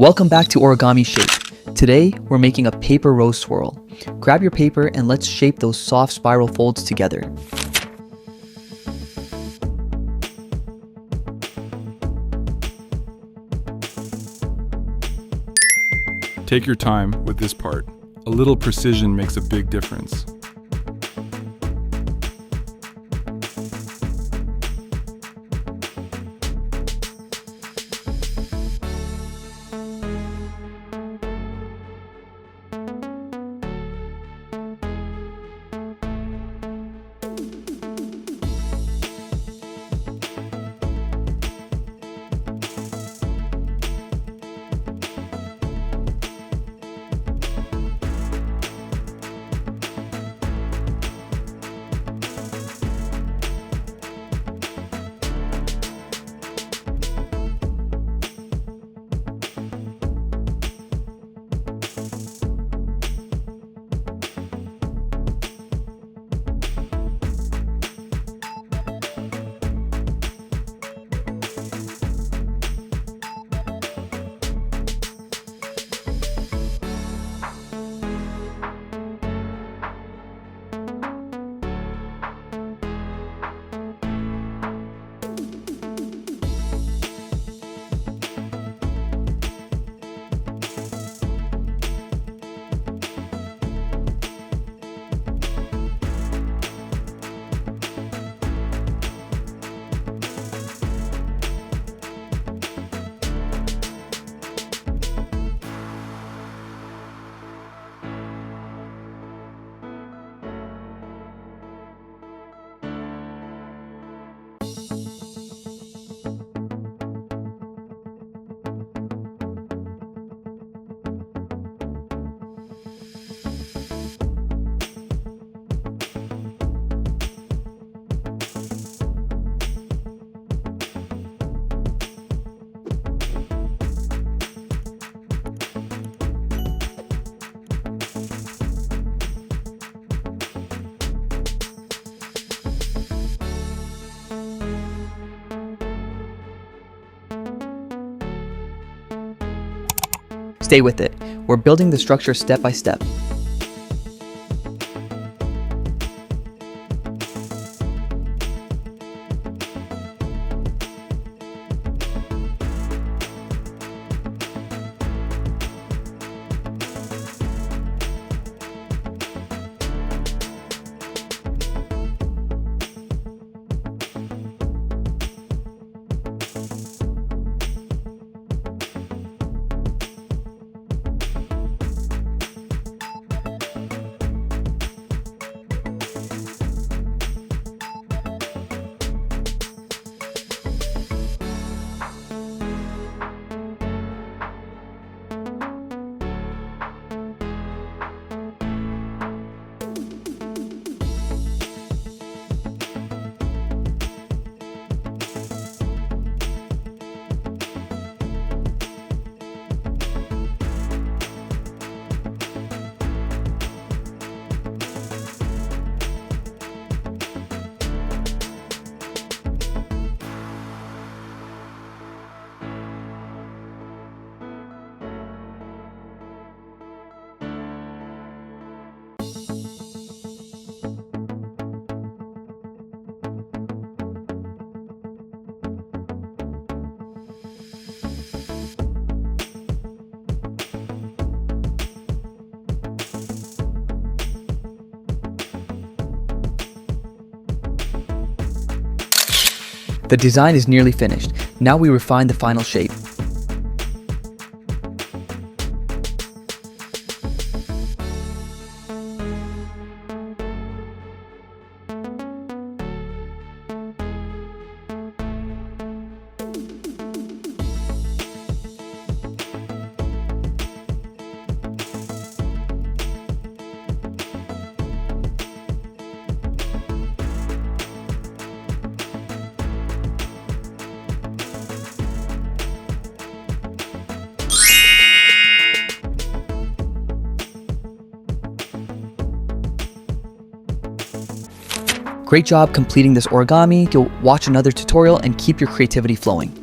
Welcome back to Origami Shape. Today, we're making a paper rose swirl. Grab your paper and let's shape those soft spiral folds together. Take your time with this part. A little precision makes a big difference. Stay with it. We're building the structure step by step. The design is nearly finished. Now we refine the final shape. Great job completing this origami. You'll watch another tutorial and keep your creativity flowing.